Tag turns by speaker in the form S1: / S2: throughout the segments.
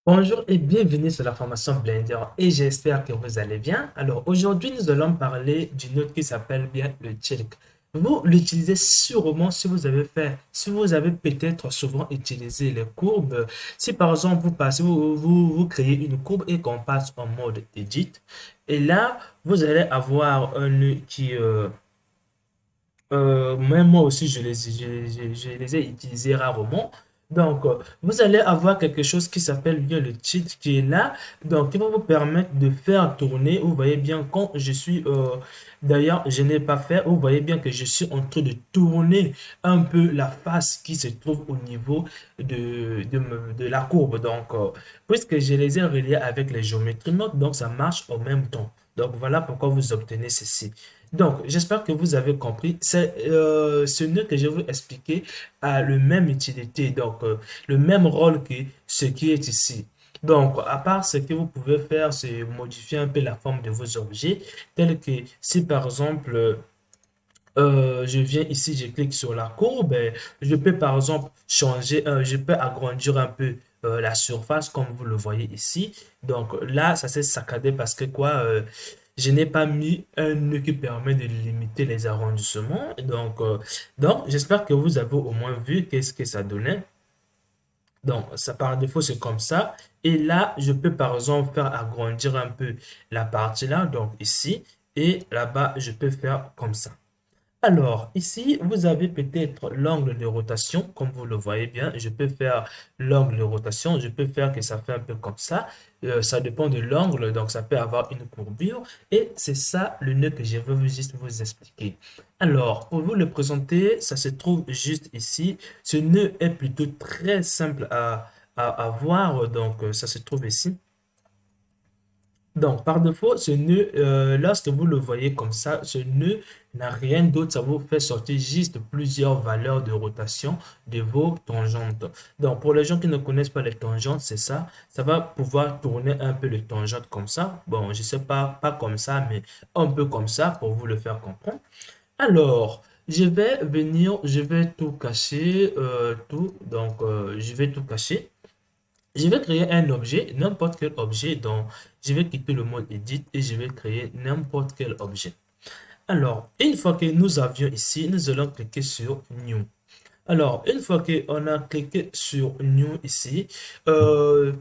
S1: Bonjour et bienvenue sur la formation Blender et j'espère que vous allez bien. Alors aujourd'hui nous allons parler d'une note qui s'appelle bien le Chilk. Vous l'utilisez sûrement si vous avez peut-être souvent utilisé les courbes. Si par exemple vous créez une courbe et qu'on passe en mode Edit. Et là vous allez avoir un nœud même moi aussi, je les ai utilisés rarement. Donc, vous allez avoir quelque chose qui s'appelle bien le cheat qui est là. Donc, qui va vous permettre de faire tourner. Vous voyez bien quand je suis... d'ailleurs, je n'ai pas fait. Vous voyez bien que je suis en train de tourner un peu la face qui se trouve au niveau de la courbe. Donc, puisque je les ai reliés avec les géométries notes, donc ça marche en même temps. Donc, voilà pourquoi vous obtenez ceci. Donc, j'espère que vous avez compris. Ce nœud que je vais vous expliquer a le même utilité, donc le même rôle que ce qui est ici. Donc, à part ce que vous pouvez faire, c'est modifier un peu la forme de vos objets, tel que si par exemple, je viens ici, je clique sur la courbe, je peux par exemple je peux agrandir un peu la surface comme vous le voyez ici. Donc là, ça s'est saccadé parce que je n'ai pas mis un nœud qui permet de limiter les arrondissements. Donc j'espère que vous avez au moins vu qu'est-ce que ça donnait. Donc, ça par défaut, c'est comme ça. Et là, je peux par exemple faire agrandir un peu la partie là, donc ici. Et là-bas, je peux faire comme ça. Alors, ici, vous avez peut-être l'angle de rotation, comme vous le voyez bien. Je peux faire l'angle de rotation, je peux faire que ça fait un peu comme ça. Ça dépend de l'angle, donc ça peut avoir une courbure. Et c'est ça le nœud que je veux juste vous expliquer. Alors, pour vous le présenter, ça se trouve juste ici. Ce nœud est plutôt très simple à voir, donc ça se trouve ici. Donc, par défaut, ce nœud, lorsque vous le voyez comme ça, ce nœud n'a rien d'autre, ça vous fait sortir juste plusieurs valeurs de rotation de vos tangentes. Donc, pour les gens qui ne connaissent pas les tangentes, c'est ça. Ça va pouvoir tourner un peu les tangentes comme ça. Bon, je sais pas comme ça, mais un peu comme ça pour vous le faire comprendre. Alors, je vais tout cacher, je vais tout cacher. Je vais créer un objet, n'importe quel objet, donc je vais quitter le mode Edit et je vais créer n'importe quel objet. Alors, une fois que nous avions ici, nous allons cliquer sur New. Alors, une fois qu'on a cliqué sur New ici, euh,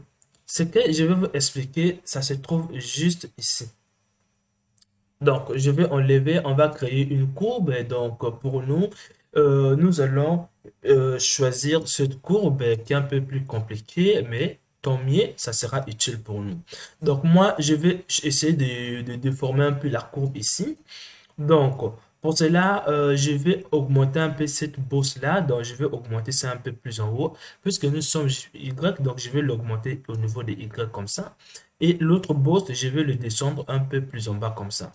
S1: ce que je vais vous expliquer, ça se trouve juste ici. Donc, je vais enlever, on va créer une courbe. Et donc, pour nous, nous allons choisir cette courbe qui est un peu plus compliquée, mais tant mieux, ça sera utile pour nous. Donc, moi, je vais essayer de déformer un peu la courbe ici. Donc, pour cela, je vais augmenter un peu cette bosse-là. Donc, je vais augmenter ça un peu plus en haut. Puisque nous sommes Y, donc je vais l'augmenter au niveau de Y comme ça. Et l'autre boss, je vais le descendre un peu plus en bas comme ça.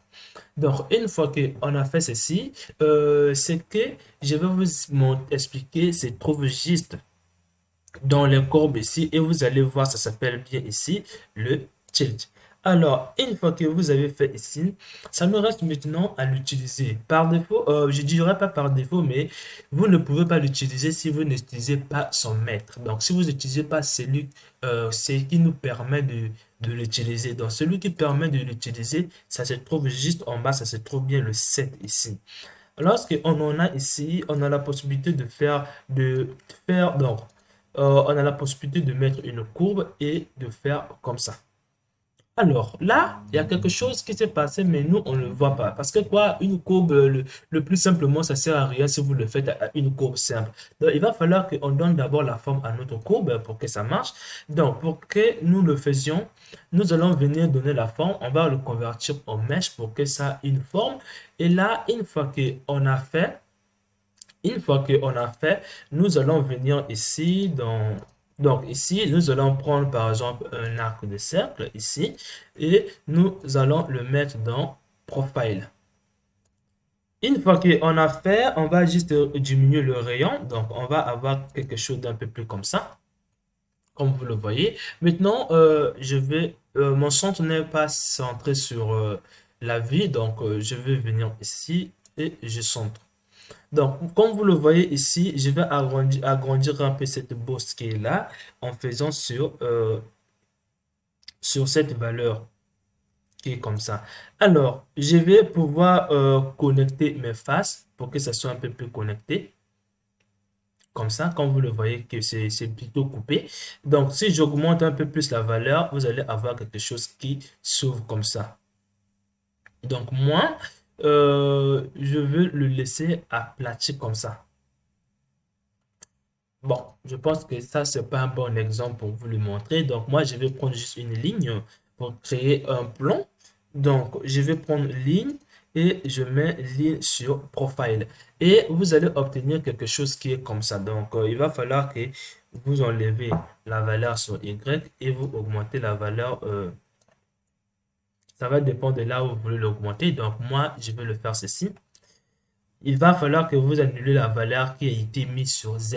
S1: Donc, une fois qu'on a fait ceci, c'est que je vais vous expliquer, se trouve juste dans les courbes ici et vous allez voir, ça s'appelle bien ici le tilt. Alors, une fois que vous avez fait ici, ça nous reste maintenant à l'utiliser. Par défaut, je dirais pas par défaut, mais vous ne pouvez pas l'utiliser si vous n'utilisez pas son maître. Donc, si vous n'utilisez pas c'est qui nous permet de l'utiliser. Donc, celui qui permet de l'utiliser, ça se trouve juste en bas, ça se trouve bien le 7 ici. Lorsqu'on en a ici, on a la possibilité donc, on a la possibilité de mettre une courbe et de faire comme ça. Alors là, il y a quelque chose qui s'est passé, mais nous, on ne le voit pas. Parce que quoi, une courbe, le plus simplement, ça sert à rien si vous le faites à une courbe simple. Donc, il va falloir qu'on donne d'abord la forme à notre courbe pour que ça marche. Donc, pour que nous le faisions, nous allons venir donner la forme. On va le convertir en mèche pour que ça ait une forme. Et là, une fois qu'on a fait, nous allons venir ici donc ici, nous allons prendre par exemple un arc de cercle ici et nous allons le mettre dans Profile. Une fois qu'on a fait, on va juste diminuer le rayon. Donc, on va avoir quelque chose d'un peu plus comme ça, comme vous le voyez. Maintenant, mon centre n'est pas centré sur la vie. Donc, je vais venir ici et je centre. Donc, comme vous le voyez ici, je vais agrandir un peu cette bosse qui est là en faisant sur sur cette valeur qui est comme ça. Alors, je vais pouvoir connecter mes faces pour que ça soit un peu plus connecté. Comme ça, quand vous le voyez que c'est plutôt coupé. Donc, si j'augmente un peu plus la valeur, vous allez avoir quelque chose qui s'ouvre comme ça. Donc, moi, je veux le laisser aplati comme ça. Bon, je pense que ça, c'est pas un bon exemple pour vous le montrer. Donc, moi, je vais prendre juste une ligne pour créer un plan. Donc, je vais prendre ligne et je mets ligne sur profile. Et vous allez obtenir quelque chose qui est comme ça. Donc, il va falloir que vous enlevez la valeur sur Y et vous augmentez la valeur. Ça va dépendre de là où vous voulez l'augmenter. Donc, moi, je vais le faire ceci. Il va falloir que vous annulez la valeur qui a été mise sur Z.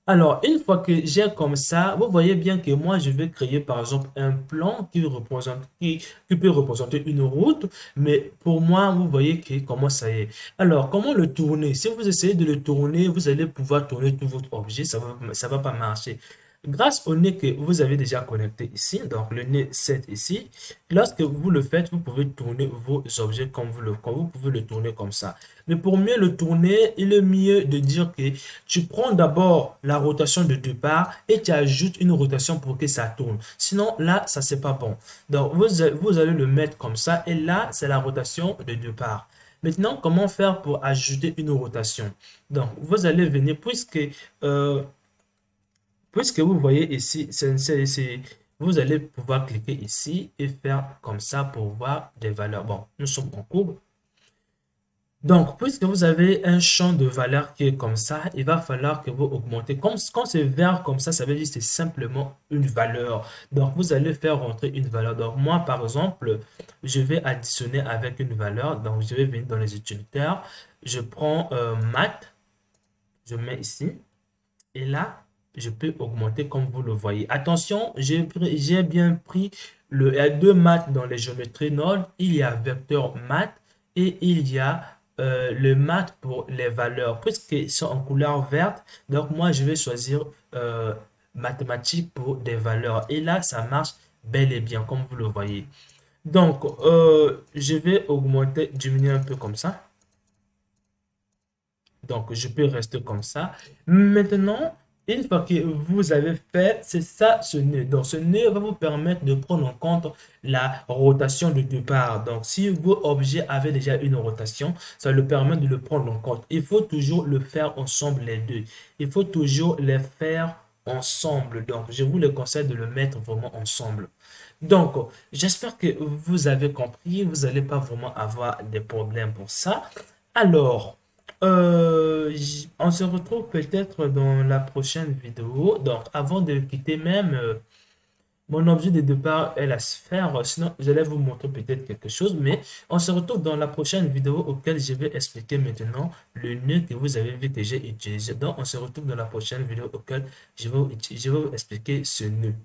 S1: Alors, une fois que j'ai comme ça, vous voyez bien que moi, je vais créer par exemple un plan qui peut représenter une route, mais pour moi, vous voyez que comment ça y est. Alors, comment le tourner? Si vous essayez de le tourner, vous allez pouvoir tourner tout votre objet, ça va pas marcher. Grâce au nez que vous avez déjà connecté ici, donc le nez 7 ici, lorsque vous le faites, vous pouvez tourner vos objets comme vous pouvez le tourner comme ça. Mais pour mieux le tourner, il est mieux de dire que tu prends d'abord la rotation de départ et tu ajoutes une rotation pour que ça tourne. Sinon, là, ça, c'est pas bon. Donc, vous allez le mettre comme ça et là, c'est la rotation de départ. Maintenant, comment faire pour ajouter une rotation? Donc, vous allez venir, euh, puisque vous voyez ici, vous allez pouvoir cliquer ici et faire comme ça pour voir des valeurs. Bon, nous sommes en cours. Donc, puisque vous avez un champ de valeur qui est comme ça, il va falloir que vous augmentez. Quand c'est vert comme ça veut dire que c'est simplement une valeur. Donc, vous allez faire rentrer une valeur. Donc, moi, par exemple, je vais additionner avec une valeur. Donc, je vais venir dans les utilitaires. Je prends math, je mets ici. Et là, je peux augmenter comme vous le voyez. Attention, j'ai bien pris il y a deux maths dans les géométries Node. Il y a vecteur math et il y a le math pour les valeurs. Puisqu'ils sont en couleur verte, donc moi, je vais choisir mathématiques pour des valeurs. Et là, ça marche bel et bien, comme vous le voyez. Donc, je vais augmenter, diminuer un peu comme ça. Donc, je peux rester comme ça. Maintenant, une fois que vous avez fait, c'est ça ce nœud. Donc, ce nœud va vous permettre de prendre en compte la rotation de départ. Donc, si vos objets avaient déjà une rotation, ça le permet de le prendre en compte. Il faut toujours le faire ensemble les deux. Il faut toujours les faire ensemble. Donc, je vous le conseille de le mettre vraiment ensemble. Donc, j'espère que vous avez compris. Vous n'allez pas vraiment avoir des problèmes pour ça. Alors, on se retrouve peut-être dans la prochaine vidéo. Donc, avant de quitter même, mon objet de départ est la sphère. Sinon, j'allais vous montrer peut-être quelque chose. Mais on se retrouve dans la prochaine vidéo auquel je vais expliquer maintenant le nœud que vous avez vu que j'ai utilisé. Donc, on se retrouve dans la prochaine vidéo auquel je vais vous expliquer ce nœud.